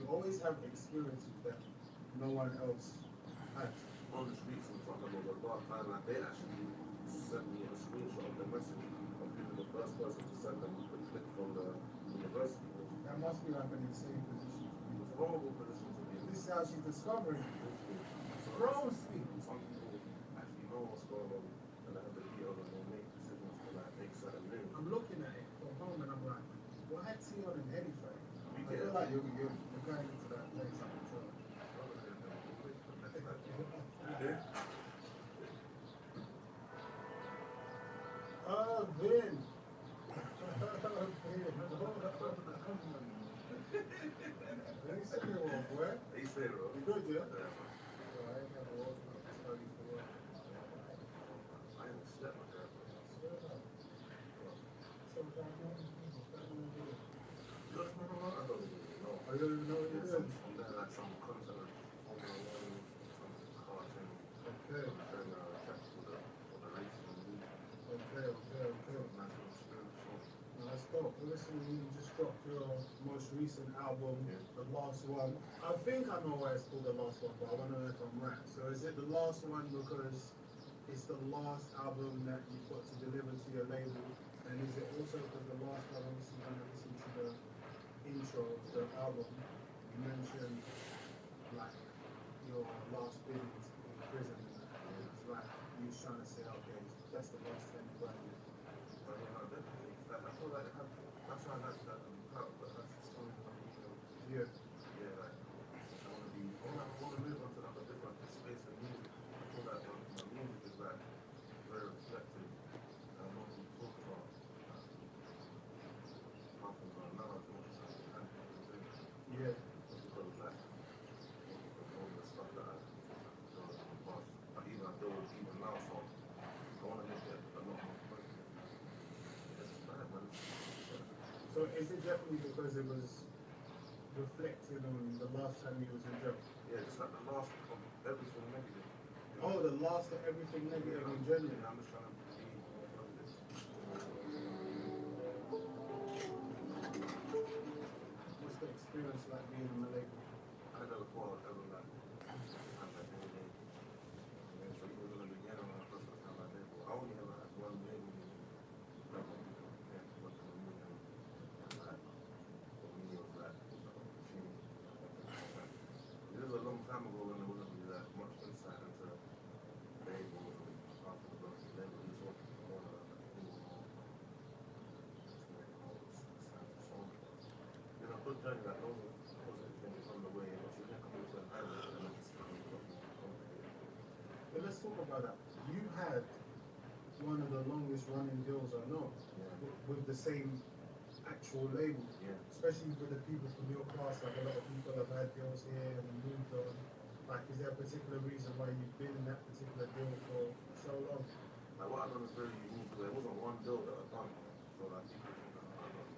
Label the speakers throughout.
Speaker 1: always have experiences that no one else had.
Speaker 2: On the streets in Tottenham over a bar time, like they actually sent me a screenshot of the message of being the first person to send them the clip from the university.
Speaker 1: That must be like an insane position to be in.
Speaker 2: It's a horrible position to be in.
Speaker 1: This is how she's discovering it.
Speaker 2: So
Speaker 1: Gross thing.
Speaker 2: some people actually know what's going on and they have the details and they make decisions to like make certain moves.
Speaker 1: I'm looking at it from home and I'm like, why Tion and Eddie for it?
Speaker 2: We
Speaker 1: I
Speaker 2: get
Speaker 1: feel
Speaker 2: it.
Speaker 1: like you're going into that place I'm sure.
Speaker 2: Yeah.
Speaker 1: Vin. Let me see you one, boy.
Speaker 2: They say, bro.
Speaker 1: You good, yeah?
Speaker 2: Yeah, man.
Speaker 1: So I ain't never walked up to study for work.
Speaker 2: I ain't slept my girl.
Speaker 1: Swear to God. So down here, what do you do?
Speaker 2: I don't even know.
Speaker 1: Oh, you don't even know what you're
Speaker 2: Some,
Speaker 1: doing?
Speaker 2: from there, like some content, Formula One, some cartoon,
Speaker 1: Okay.
Speaker 2: and check for the races on the week.
Speaker 1: Okay.
Speaker 2: Nice little experience.
Speaker 1: No, that's dope. Listen, you just dropped your most recent album, the last one. I think I know why it's called the last one, but I want to know if I'm right. So is it the last one because it's the last album that you've got to deliver to your label? And is it also because the last one, obviously, when I listened to the intro of the album, you mentioned like your last bit in prison and that. And it's like you was trying to say, okay, that's the last time you're going to.
Speaker 2: But yeah, no, definitely. Like, I feel like that's why I like that part, but that's the story that I'm
Speaker 1: Yeah.
Speaker 2: yeah, like I want to move on to like a different space of music. I feel like my music is like very reflective. And I'm not really talk about how things are now. I think it's like kind of thing.
Speaker 1: Yeah.
Speaker 2: Just because of like all the stuff that I've done in the past. But even I do it even now, so I want to make it a lot more positive. It's bad, man.
Speaker 1: So is it definitely because it was reflecting on the last time you was in jail?
Speaker 2: Yeah, just like the last of everything negative.
Speaker 1: Oh, the last of everything negative in general.
Speaker 2: Yeah, I'm just trying to be more positive.
Speaker 1: What's the experience like being on the label?
Speaker 2: I never thought I'd ever like have that day. Yeah, so even in the beginning when I first got to my label, I only ever had one label meeting. Like when people came to work for me and like for me it was like an opportunity. It was a long time ago when there wasn't really that much insight into labels and after the book label you saw more like things more you know, good journey like those are positive things on the way, but you can come into an island and then it's become a lot more complicated.
Speaker 1: But let's talk about that. You had one of the longest running deals I know with the same actual label.
Speaker 2: Yeah.
Speaker 1: Especially with the people from your class, like a lot of people have had deals here and moved on. Like, is there a particular reason why you've been in that particular deal for so long?
Speaker 2: Like what I've done is very unique because it wasn't one deal that I've done. So like people think that I've done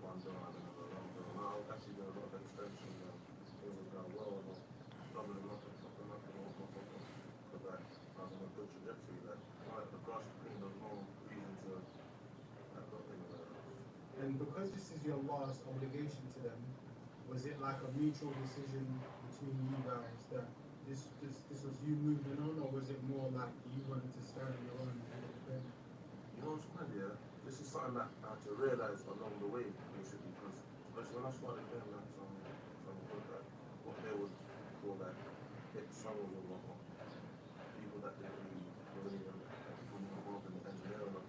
Speaker 2: one deal and another long deal. No, I've actually done a lot of extensions and things have gone well and doubling up and topping up and all because like I was on a good trajectory. Like the grass is green, there's no reason to like not think about it.
Speaker 1: And because this is your last obligation to them, was it like a mutual decision between you guys that this was you moving on, or was it more like you wanted to stand on your own and independent?
Speaker 2: You know what's funny, yeah? This is something that I had to realize along the way, basically, because especially when I started doing like some good like what they would call like hit songs or whatnot, people that didn't really wasn't even like people involved in the engineering of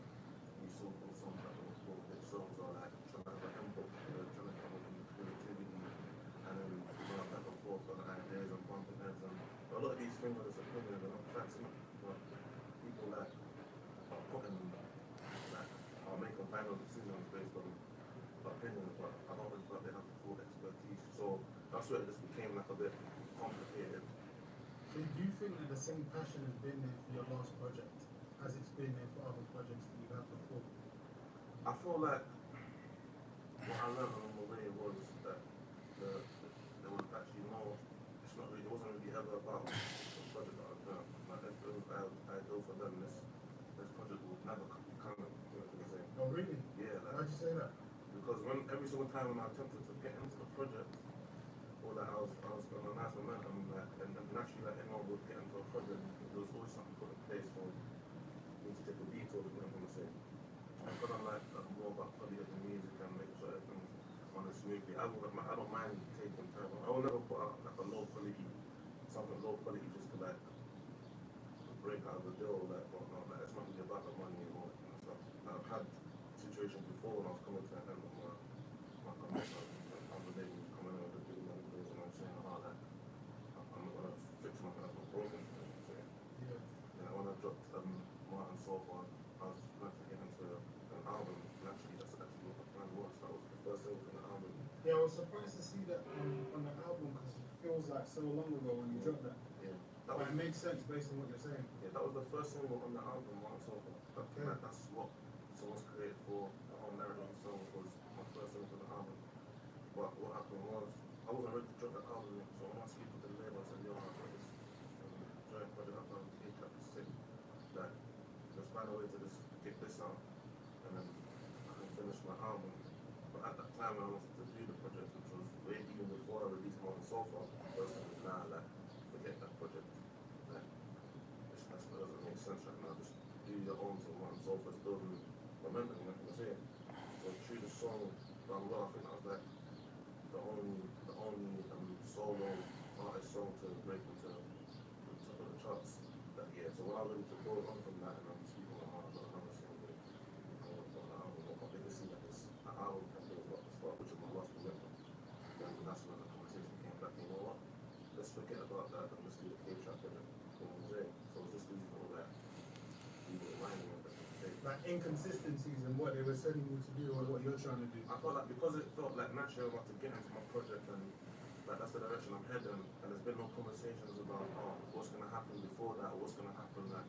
Speaker 2: these so-called songs that were called hit songs or like trying to have an input, trying to come up with creativity and then going back and forth on ideas and bumping heads and a lot of these things are just opinions and not facts, but people like are putting like are making final decisions based on opinions, but I don't really feel like they have the full expertise. So that's where it just became like a bit complicated.
Speaker 1: So do you think that the same passion has been there for your last project as it's been there for other projects that you've had before?
Speaker 2: I feel like what I learned along the way was that there was actually no, it's not really, it wasn't really ever about the project that I've done. Like if it was ideal for them, this project would never be coming, you know what I'm saying?
Speaker 1: Oh really?
Speaker 2: Yeah, like,
Speaker 1: why'd you say that?
Speaker 2: because when every single time when I attempted to get into the project, or that I was on a nice momentum, like, and naturally, like anyone would get into a project, there was always something put in place for me to take a detour, you know what I'm gonna say. And because I'm like more about quality of the music and making sure everything's running smoothly, I don't mind taking time. I will never put out like a low quality, something low quality just to like break out of the deal, like whatnot. Like it's not really about the money and all that kind of stuff. I've had situations before when I was coming to the end of my commitment, and other labels coming in with the big money plays, and I'm saying, oh, like I'm not gonna fix nothing that's not broken. You know what I'm saying?
Speaker 1: Yeah.
Speaker 2: Yeah, when I dropped Martin so far, I was meant to get into an album. And actually, that's actually what the plan was. That was the first single from the album.
Speaker 1: Yeah, I was surprised to see that on the album because it feels like so long ago when you dropped that.
Speaker 2: Yeah.
Speaker 1: But it makes sense based on what you're saying.
Speaker 2: Yeah, that was the first single on the album, Martin so far.
Speaker 1: Okay.
Speaker 2: That's what songs created for the whole narrative of the song was my first single for the album. But what happened was I wasn't ready to drop that album yet, so when I speak with the label, I said, yo, I've got this joint project up on A-Trap is sick. Like, let's find a way to just get this out and then I can finish my album. But at that time when I wanted to do the project, which was way even before I released Modern Sofa, the first thing was nah, like, forget that project. Like, that doesn't make sense right now. Just do your own thing. Modern Sofa is building momentum, you know what I'm saying? So through the song done well, I think that was like the only solo artist song to break into the top of the charts that year. So when I was ready to go on from that and I'm speaking about another single on the album, what they can see that this album campaign was about to start, which is my last commitment. Then that's when the conversation came back, you know what? Let's forget about that and let's do the K-Trap project. You know what I'm saying? So it's just these all that people reminding me of that.
Speaker 1: Like inconsistencies in what they were telling you to do or what you're trying to do.
Speaker 2: I felt like because it felt like naturally I want to get into my project and like that's the direction I'm heading, and there's been no conversations about what's gonna happen before that or what's gonna happen like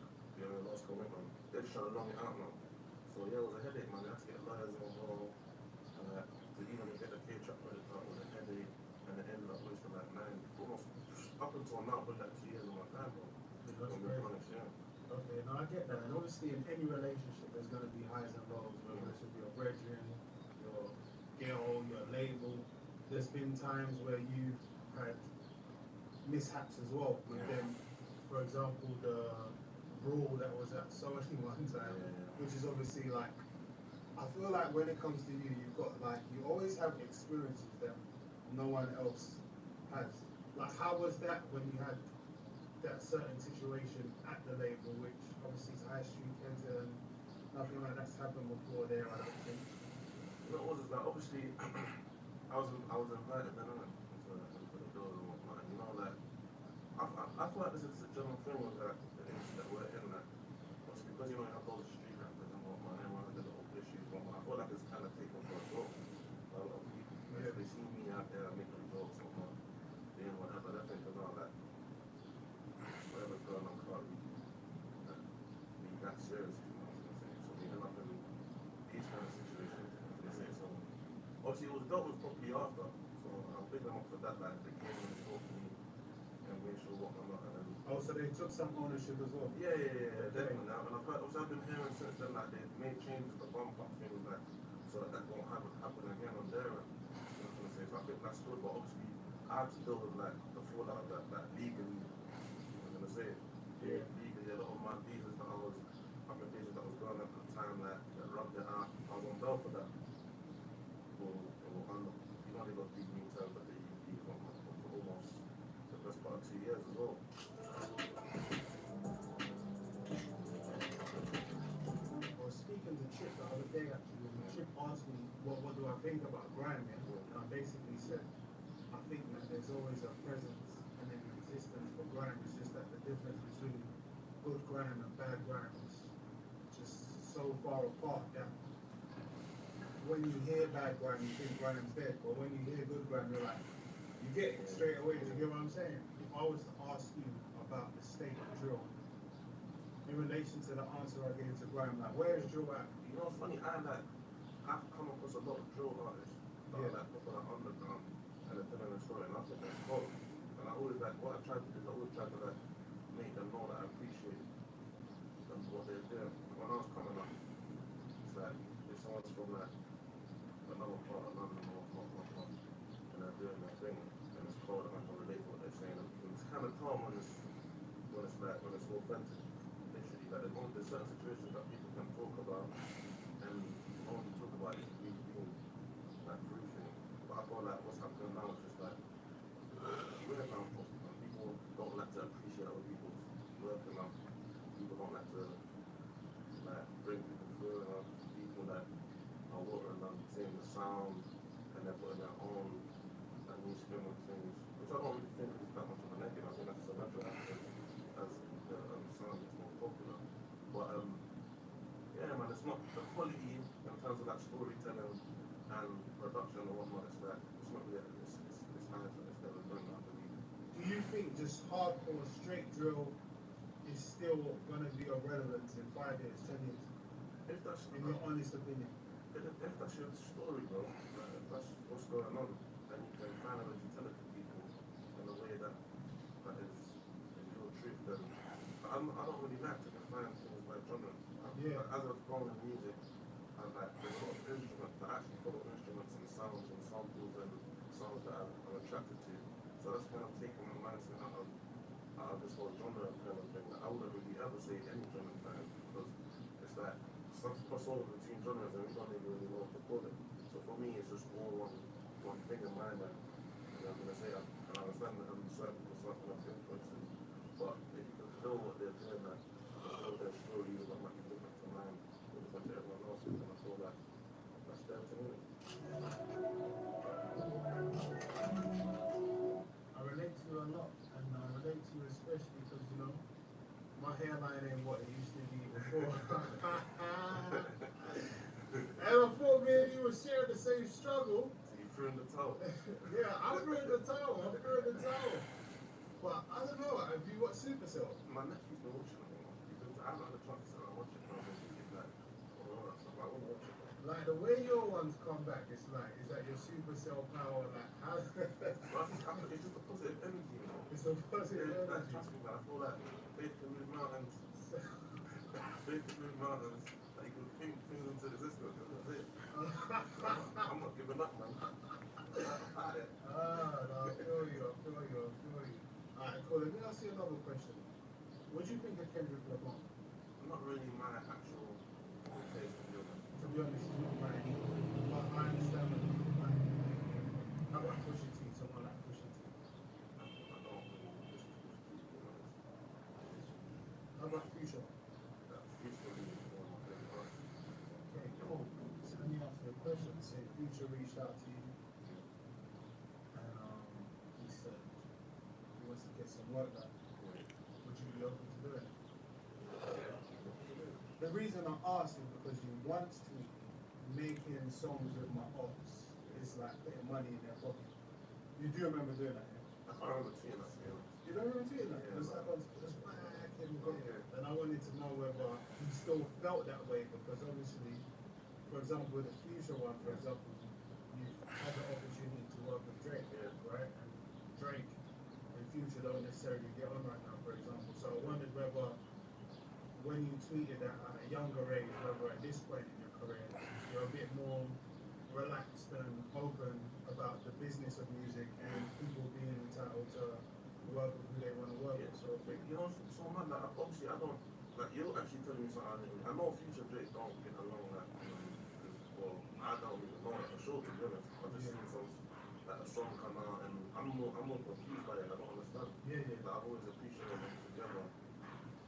Speaker 2: last commitment. They're just trying to long it out now. So yeah, it was a headache, man. They had to get lawyers involved, and to even get the K-Trap project out was a headache, and it ended up wasting like almost up until now, but like 2 years of my time, bro.
Speaker 1: That's great.
Speaker 2: Honest, yeah.
Speaker 1: Okay, now I get that. And obviously in any relationship there's gonna be highs and lows, whether it's with your brethren, your girl, your label. There's been times where you've had mishaps as well with them. For example, the brawl that was at Sony one time, which is obviously like, I feel like when it comes to you, you've got like, you always have experiences that no one else has. Like, how was that when you had that certain situation at the label, which obviously is High Street, Kensington, nothing like that's happened before there, I don't think.
Speaker 2: You know, it was like obviously I was invited then into the door and whatnot. And you know, like I feel like this is a general thing with like the industry that we're in. Like, it's because you know you have all the street rappers and whatnot, and everyone has their little issues. Whatnot. I feel like it's kind of taken for a joke. A lot of people, they see me out there making jokes and whatnot, doing whatever. They're thinking about like whatever's going on can't be that serious. You know what I'm saying? So we end up in these kind of situations. They say so. Obviously, it was dealt with properly after, so I'm big them up for that. Like they came and spoke to me and made sure what I'm not. And then,
Speaker 1: Oh, so they took some ownership as well?
Speaker 2: yeah, definitely. And I've heard, obviously, I've been hearing since then like they've made changes to bump up things like so that won't happen again on their end. You know what I'm gonna say? So I think that's good, but obviously I had to deal with like the fallout of that like legally. I'm gonna say legally a lot of my visas that I was applications that was going at the time like that rubbed it out. I was on bail for that. You know they got these new terms that they use for almost the best part of 2 years as well.
Speaker 1: Well, speaking to Chip the other day actually, when Chip asked me what do I think about grime, and I basically said I think that there's always a presence and an existence for grime. It's just that the difference between good grime and bad grime is just so far apart that when you hear bad grime, you think grime's dead, but when you hear good grime, you're like, you get it straight away. Do you get what I'm saying? If I was to ask you about the state of drill, in relation to the answer I gave to grime, like, where is drill at?
Speaker 2: You know, it's funny. I've come across a lot of drill artists that are like people that are underground and they're telling a story, and I think that's cool. And I always like what I try to do is I always try to like make them know that I appreciate them what they're doing. When I was coming up, it's like if someone's from like another part of London or and they're doing their thing and it's cold and I saying, and it's kind of calm when it's like when it's authentic. Literally, like there's certain situations that people can talk about, and only talk about it being like briefing. But I feel like what's happening now is just like weird now. People don't like to appreciate other people's work enough. People don't like to like bring people through enough. People that are watering them, seeing the sound, and they're putting their own new spin on things, which I don't really think is that much of a negative. I think that's just a natural aspect as the sound gets more popular. But yeah, man, it's not the quality in terms of that storytelling and production and whatnot. It's like it's not really it's high to it's never been, I believe.
Speaker 1: Do you think just hardcore straight drill is still going to be of relevance in 5 years, 10 years?
Speaker 2: If that's
Speaker 1: in your honest opinion,
Speaker 2: if that's your story, bro, like, if that's what's going on, then you can finally tell it to people in a way that is your truth. Then I don't really like to define things by genre.
Speaker 1: Yeah.
Speaker 2: As I've grown in music, and like there's a lot of instruments that actually follow instruments and sounds and samples and sounds that I'm attracted to. So that's kind of taken my mindset out of this whole genre kind of thing. I wouldn't really ever say any genre band because it's like stuff crossover between genres and we don't even really know what to call it. So for me, it's just all one thing in my mind. And I'm gonna say I understand that I'm certain for certain of influences, but if you can feel what they're doing, like feel their story, that might be different to mine, or different to everyone else's, and I feel like that's their to me.
Speaker 1: I relate to you a lot, and I relate to you especially because, you know, my hairline ain't what it used to be before. And I thought me and you were sharing the same struggle.
Speaker 2: So you threw in the towel.
Speaker 1: Yeah, I threw in the towel. But I don't know, have you watched Supercell?
Speaker 2: My nephew's been watching it. I haven't had a chance to sit and watch it, but I've been thinking like, all that stuff. I want to watch it.
Speaker 1: Like the way your ones come back, it's like, is that your Supercell power? Like, how?
Speaker 2: It's just a positive energy, you know.
Speaker 1: It's a positive
Speaker 2: Like,
Speaker 1: energy.
Speaker 2: trust me, man. I feel like faith can move mountains. Faith can move mountains. Like you can think things into existence. That's it. I'm not giving up, man.
Speaker 1: No, I feel you. Alright, cool. Let me ask you another question. What do you think of Kendrick Lamar?
Speaker 2: Not really my actual taste,
Speaker 1: To be honest, he's not mine either. But I understand what you mean. How about Pusha T? Someone like Pusha T?
Speaker 2: I don't really listen to this, to be honest.
Speaker 1: How about Future?
Speaker 2: Future is one of my favorite artists.
Speaker 1: Okay, cool. So let me ask you a question. Say Future reached out to you and he said he wants to get some work done. Would you be open to doing it? The reason I asked is because you once to me making songs with my ops is like putting money in their pocket. You do remember doing that, yeah?
Speaker 2: I can't remember seeing that, to be honest.
Speaker 1: You don't remember doing that?
Speaker 2: Yeah,
Speaker 1: It was like on just back in the and I wanted to know whether you still felt that way because obviously, for example, with the Future one, for example, you've had the opportunity to work with Drake, right? And Drake and Future don't necessarily get on right now, for example. So I wondered whether when you tweeted that at a younger age, whether at this point in your career, you're a bit more relaxed and open about the business of music and people being entitled to work with who they want to work with, sort of thing.
Speaker 2: You know, so man, like, obviously I don't, like, you're actually telling me something. I know Future Drake don't get along, like, well, I don't even know it for sure, to be honest. I've just seen some, like, a song come out, and I'm more confused by it. I don't understand.
Speaker 1: Yeah.
Speaker 2: Like, I've always appreciated them together.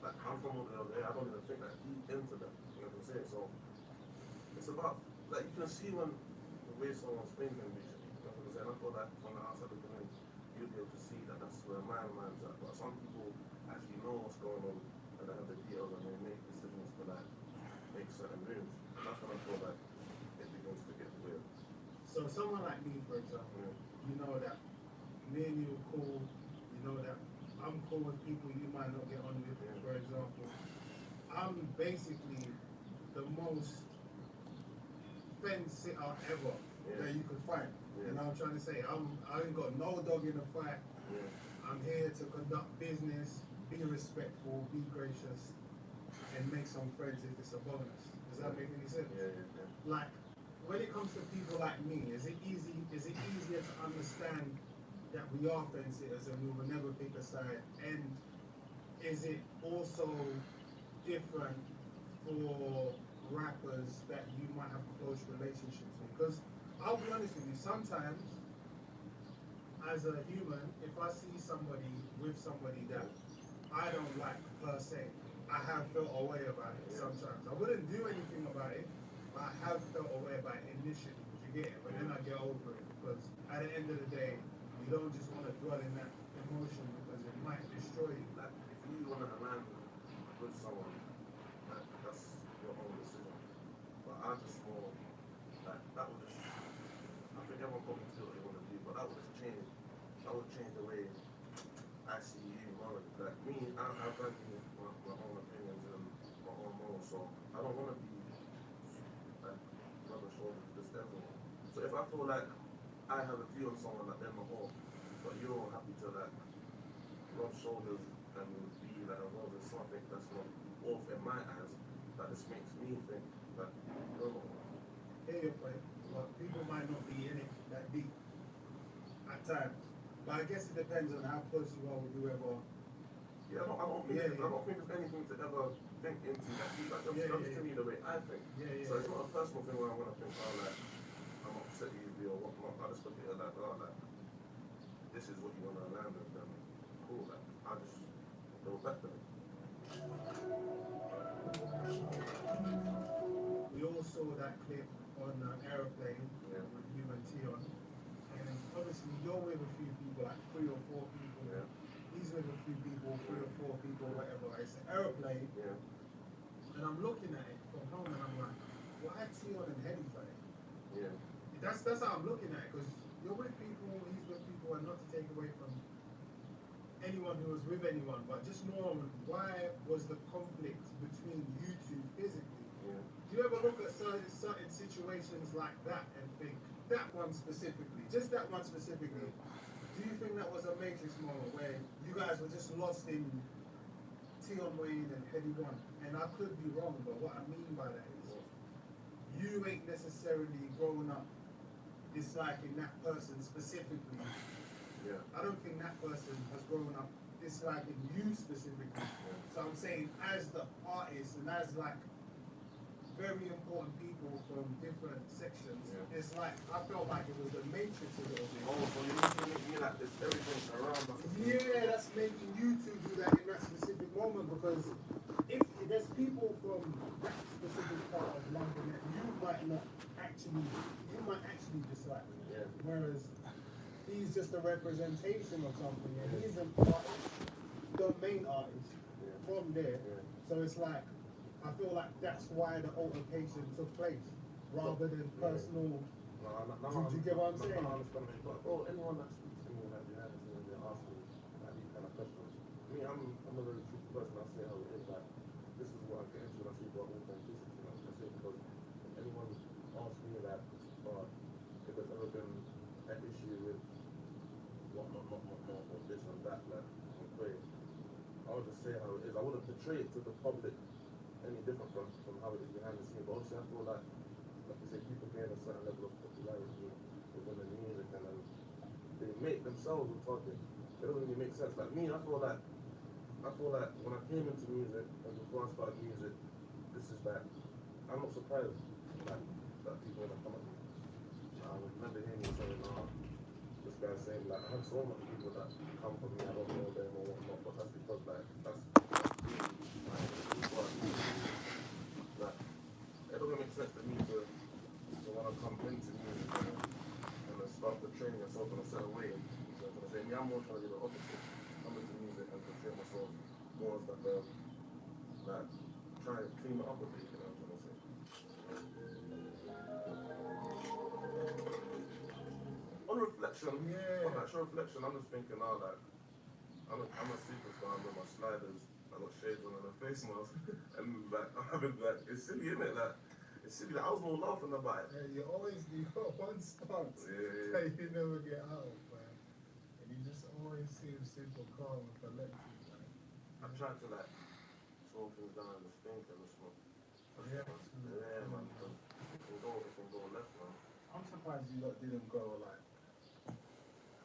Speaker 2: Like, I'm from over there, I don't even think that deep into them. You know what I'm saying? So, it's about, like, you can see when the way someone's thinking, usually. You know what I'm saying? I feel like from the outside looking in, you'll be able to see that that's where my mind's at. But some people actually know what's going on and they have the details and they make decisions to like make certain moves. And that's when I feel like it begins to get weird.
Speaker 1: So someone like me, for example, you know that me and you are cool, you know that I'm cool with people you might not get on with, for example. I'm basically the most fence sitter ever that you could find. You know what I'm trying to say? I ain't got no dog in the fight. I'm here to conduct business, be respectful, be gracious, and make some friends if it's a bonus. Does that make any sense? Like, when it comes to people like me, is it easier to understand that we are fence sitters and we will never pick a side? And is it also different for rappers that you might have close relationships with? Because I'll be honest with you, sometimes as a human, if I see somebody with somebody that I don't like per se, I have felt a way about it sometimes. I wouldn't do anything about it, but I have felt a way about it initially. You get it? But then I get over it because at the end of the day, you don't just want to dwell in that emotion because it might destroy you.
Speaker 2: Like, if you want to align with someone, like, that's your own decision. But I just more, like, that would just, I think everyone probably do what they want to do, but that would just change, that would change the way I see you morally. Like, me, I value my own opinions and my own morals, so I don't want to be, like, rubber shoulders with just everyone. So if I feel like I have a view on someone that they're my own, but you're happy to, like, rub shoulders and be like involved in something that's not off in my eyes, that just makes me think that you're not.
Speaker 1: Hear your point, but people might not be in it that deep at times. But I guess it depends on how close you are with whoever.
Speaker 2: Yeah, I don't think there's anything to ever think into that deep. Like, that's to me the way I think. So it's not a personal thing where I'm gonna think, oh, like, I'm upset with you or whatnot. I just look at it like, oh, like, this is what you want to land with, then cool. Like, I just go back to it.
Speaker 1: We all saw that clip on airplane with you and Tion, and obviously you're with a few people, like 3 or 4 people.
Speaker 2: Yeah.
Speaker 1: He's with a few people, 3 or 4 people, whatever. It's an airplane.
Speaker 2: Yeah.
Speaker 1: And I'm looking at it from home and I'm like, why Tion and Heady for it?
Speaker 2: Yeah.
Speaker 1: That's how I'm looking at it, because you're with people, he's with people, and not to take away from anyone who was with anyone, but just more on why was the conflict between you two physically?
Speaker 2: Yeah.
Speaker 1: Do you ever look at certain situations like that and think, that one specifically, just that one specifically, do you think that was a Matrix moment where you guys were just lost in Tion Wayne and HEADIE ONE? And I could be wrong, but what I mean by that is, you ain't necessarily growing up disliking that person specifically.
Speaker 2: Yeah.
Speaker 1: I don't think that person has grown up disliking you specifically. So I'm saying, as the artist and as like very important people from different sections, it's like I felt like it was the Matrix a little bit.
Speaker 2: Oh, so you mean like this everything around us?
Speaker 1: Yeah, that's making you two do that in that specific moment, because if there's people from that specific part of London that you might actually dislike.
Speaker 2: Yeah.
Speaker 1: Whereas he's just a representation of something, and he's an artist, the main artist from there. So it's like, I feel like that's why the altercation took place, rather than personal. Do you get what I'm saying?
Speaker 2: I understand. But bro, anyone that speaks to me like behind the scenes, they ask me like these kind of questions. Me, I'm a very truthful person. I say how it is. Like, this is what I get into. And I say about authenticity. You know, I say because if anyone asks me that, if there's ever been an issue with what or this and that, like, okay, I would just say how it is. I wouldn't portray it to the public any different from how it is behind the scenes. But obviously, I feel like you say, people gain a certain level of popularity within the music, and then they make themselves retarded. It doesn't really make sense. Like me, I feel like when I came into music and before I started music, this is that I'm not surprised that people want to come at me. I would never hear me saying, this guy's saying, like, I have so much people that come from me, I don't know them or whatnot, but that's because, like, that's like, it doesn't make sense for me to want to come into music and then start portraying yourself in a certain way. So I'm saying, I'm more trying to do the opposite. Come into music and portray myself more as like try and clean it up a bit, you know what I'm trying to say. On reflection, on actual reflection, I'm just thinking now, like, I'm a superstar with my sliders, I got shades on and a face mask, and like, it's silly, isn't it? Like, it's silly, like, I was more laughing about it.
Speaker 1: Yeah, you got one stunt that you never get out of, man. And you just always seem simple, calm, and collected, man.
Speaker 2: I tried to, like, slow things down and just think and just not. Yeah, man, it can go left, man.
Speaker 1: I'm surprised you lot didn't go, like,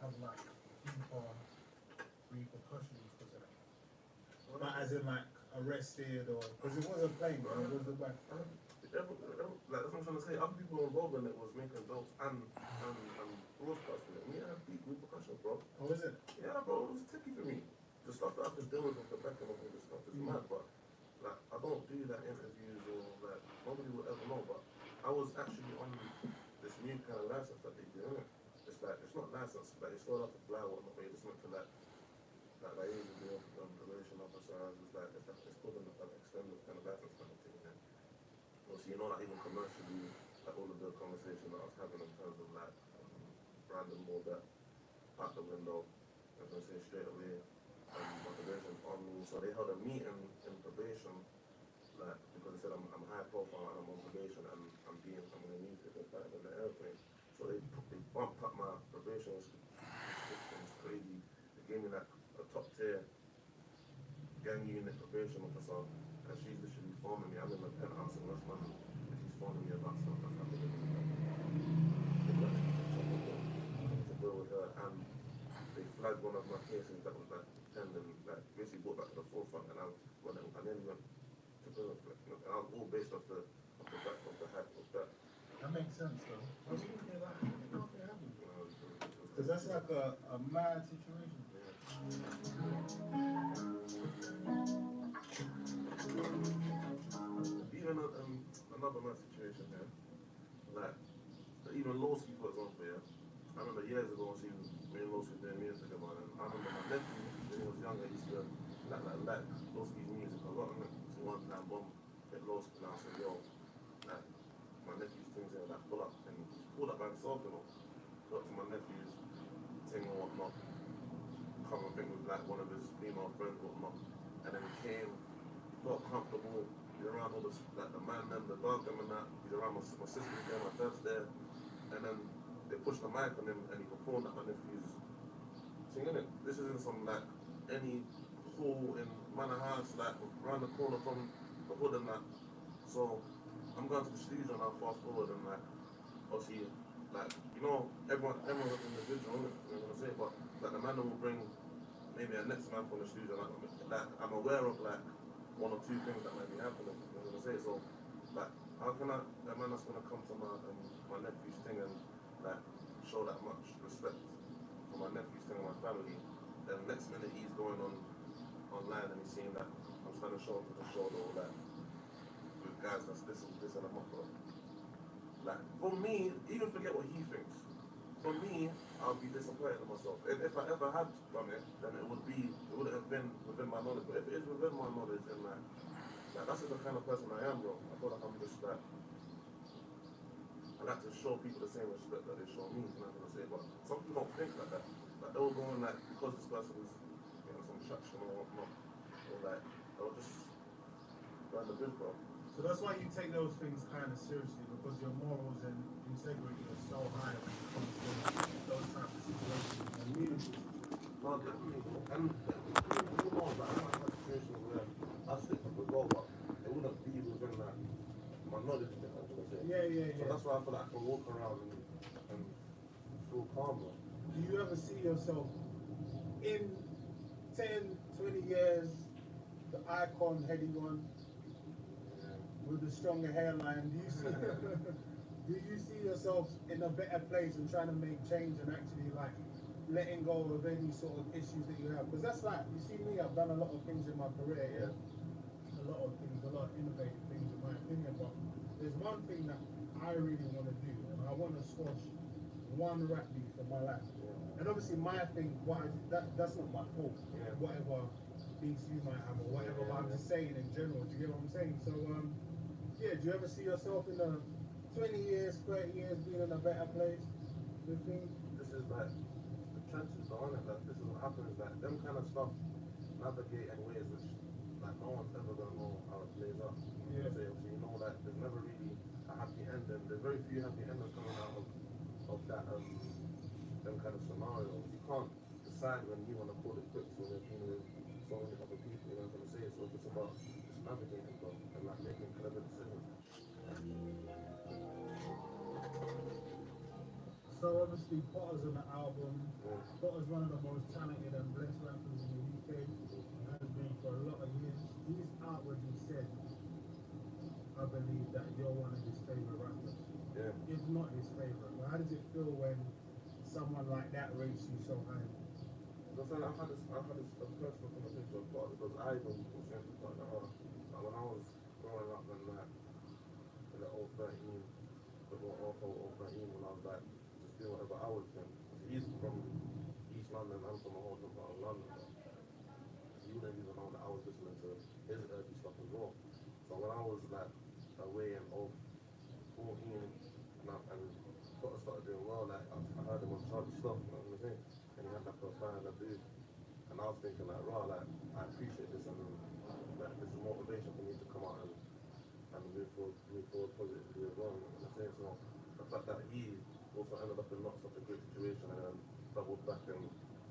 Speaker 1: have, like, deeper repercussions because of that? Not as in like arrested or because it wasn't playing, but it was the back.
Speaker 2: Like that's what I'm trying to say. Other people involved in it was making jokes and broadcasting it. Me, I had deep repercussions, bro.
Speaker 1: Oh, is it?
Speaker 2: Yeah, bro, it was tricky for me. The stuff that I have to deal with the back and all this stuff is mad, but like I don't do that interviews or like nobody will ever know. But I was actually on this new kind of license that they do, innit? It's like it's not licensed, like it's still allowed to fly or whatnot, but it's meant to like usually probation officers. It's called an extended kind of license kind of thing. Yeah? Well, so you know, like even commercially, like all of the conversation that I was having in terms of like random all that out the window, I was gonna say straight away, my probation on me. So they held a meeting in probation, like because they said I'm high profile and I'm on probation and I'm gonna need to get back in the airplane. So they bumped up my probation restrictions crazy. They gave me like a top tier gang unit probation officer, and she's literally phoning me. I'm in the penthouse in West London, and she's phoning me about stuff that's happening in the to deal with her, and they flagged one of my cases that was like pending, like basically brought back to the forefront, and I nearly went to prison for it. And I was all based off the fact of the hype of that.
Speaker 1: That makes sense though. I was thinking about nothing happened. Because that's like a mad situation.
Speaker 2: Even another mad situation here, like even law school, for example, yeah. I remember years ago, me and law school doing music together, and I remember my nephew when he was younger used to like law school's music a lot, innit? So one time, boom, hit law school, and I said, yo, like my nephew's things here, like pull up, and he's pulled up by himself, you know. Got to my nephew's thing or whatnot, cover thing with like one of his female friends or whatnot, and then he came, felt comfortable. He's around all this, like the man, them, the dog, them, and that. He's around my sister's there, my dad's there, and then they pushed the mic on him, and he performed at my nephew's singing it. This isn't some like any hall in Manor House, like around the corner from the hood and that. So I'm going to the studio now, fast forward, and like obviously, like you know, everyone's an individual, innit? You know what I'm saying? But like the man will bring maybe a next man from the studio, like I'm aware of like one or two things that might be happening. You know what I'm saying? So like how can a man that's gonna come to my nephew's thing and like show that much respect for my nephew's thing and my family, then next minute he's going online and he's seeing that I'm standing shoulder to shoulder or like with guys that's this and I'm up, bro. Like for me, even forget what he thinks. For me, I'll be disappointed in myself. If I ever had done it, then it wouldn't have been within my knowledge. But if it is within my knowledge, then like that's just the kind of person I am, bro. I feel like I'm just like I like to show people the same respect that they show me. You know what I'm saying? But some people don't think like that. Like they'll go on like because this person is getting some traction or whatnot, or like they'll just burn the bridge, bro.
Speaker 1: So that's why you take those things kind of seriously because your morals and integrity are so high when it comes to those types of situations and meaningful situations.
Speaker 2: No, definitely. And who knows, like I might have situations where I slip up as well, but it wouldn't be within that my knowledge, you know what I'm saying?
Speaker 1: Yeah.
Speaker 2: So that's why I feel like I can walk around and feel calm, bro.
Speaker 1: Do you ever see yourself in 10, 20 years, the icon HEADIE ONE with the stronger hairline? Do you see yourself in a better place and trying to make change and actually like letting go of any sort of issues that you have? Because that's like, you see me, I've done a lot of things in my career, yeah? A lot of things, a lot of innovative things in my opinion, but there's one thing that I really want to do, and I want to squash one rap beef in my life. And obviously my thing, that's not my fault. Whatever beefs you might have or whatever, but I'm just saying in general, do you get what I'm saying? So yeah, do you ever see yourself in 20 years, 30 years being in a better place with me?
Speaker 2: This is like the trenches, though, isn't it? Like this is what happens, like them kind of stuff navigate in ways which like no one's ever gonna know how it plays out.
Speaker 1: Yeah.
Speaker 2: So you know that there's never really a happy ending. There's very few happy endings coming out of that them kind of scenarios. You can't decide when you want to call it quits when you're dealing with so many other people, you know what I'm saying? So it's just about just navigating, bro, and like making clever decisions.
Speaker 1: So obviously Potter's on the album.
Speaker 2: Yeah.
Speaker 1: Potter's one of the most talented and blessed rappers in the UK. Has been for a lot of years. He's outwardly said, I believe that you're one of his favourite rappers.
Speaker 2: Yeah.
Speaker 1: If not his favourite. Well, how does it feel when someone like that rates you so high?
Speaker 2: Because I've had this a personal conversation with Potter because I even was saying to Potter that when I was growing up and like in the old 13, old 13 when I was like just doing whatever I was doing. He's from East London, I'm from a whole different part of London. So you wouldn't even know that I was listening to his early stuff as well. So when I was like away in 14 and Potter started doing well, like I heard him on Charlie stuff, you know what I'm saying? And he had like a fan that dude. And I was thinking like, raw, like I appreciate this and like this is motivation for me to come out and move forward positively as well. You know what I'm saying? So the fact that he also ended up in not such a great situation and then doubled back and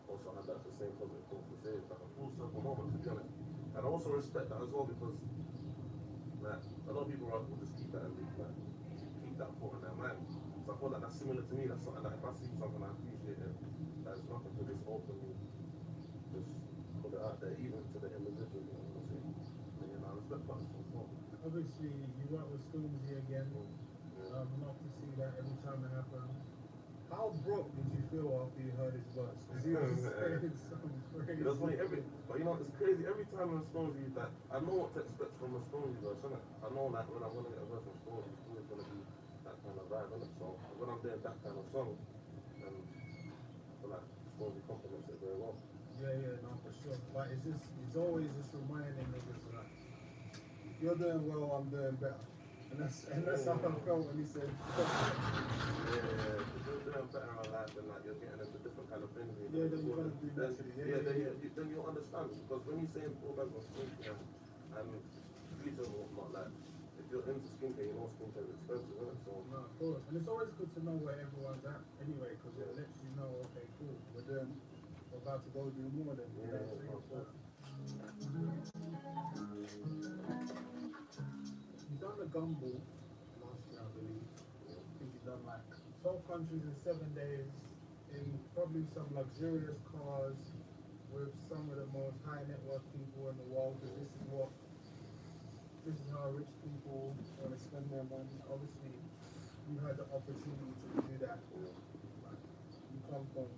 Speaker 2: also had like the same positive things to say, it's like a full circle moment to be honest. And I also respect that as well because like a lot of people will just keep that and like keep that thought in their mind. So I feel like that's similar to me. That's something that if I see something I appreciate it, there's nothing to just openly just put it out there, even to the individual, you know what I'm saying? And you know, I respect that as well.
Speaker 1: Obviously, you work with Stormzy again.
Speaker 2: Yeah.
Speaker 1: Not to see that every time it happens. How broke did you feel after you heard his verse? Because he was saying some crazy.
Speaker 2: That's funny. But you know, it's crazy. Every time in Stormzy, that I know what to expect from a Stormzy verse, innit? I know that when I'm gonna get a verse from Stormzy, it's always gonna be that kind of vibe, innit? So when I'm doing that kind of song, I feel like Stormzy complements it very well.
Speaker 1: Yeah, no, for sure. But it's always just reminding niggas that if you're doing well, I'm doing better. And that's how I felt when he said,
Speaker 2: Yeah, because you're doing better in life and like you're getting into different kind of things.
Speaker 1: yeah, then you're gonna do naturally.
Speaker 2: Then you'll understand because when you say all bags of skincare and features and whatnot, like if you're into skincare, you know skincare is expensive, isn't it? So
Speaker 1: No, of course. And it's always good to know where everyone's at anyway, because it lets you know, okay, cool, we're about to go do more than You've done the Gumball last year, I believe. I think you've done like 12 countries in 7 days, in probably some luxurious cars, with some of the most high net worth people in the world, because this is how rich people want to spend their money. Obviously, you had the opportunity to do that. Like, you come from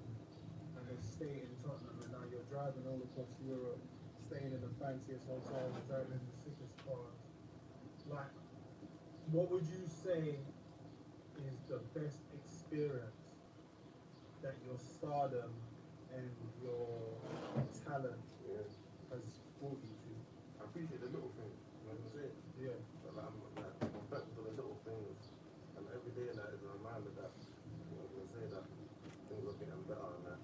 Speaker 1: an estate in Tottenham and now you're driving all across Europe, staying in the fanciest hotels, driving in the sickest cars. Like, what would you say is the best experience that your stardom and your talent has brought you to?
Speaker 2: I appreciate the little things. You know what I'm saying?
Speaker 1: Yeah.
Speaker 2: But like, I'm thankful for the little things, and every day that is a reminder that you know what I'm saying that things are getting better and that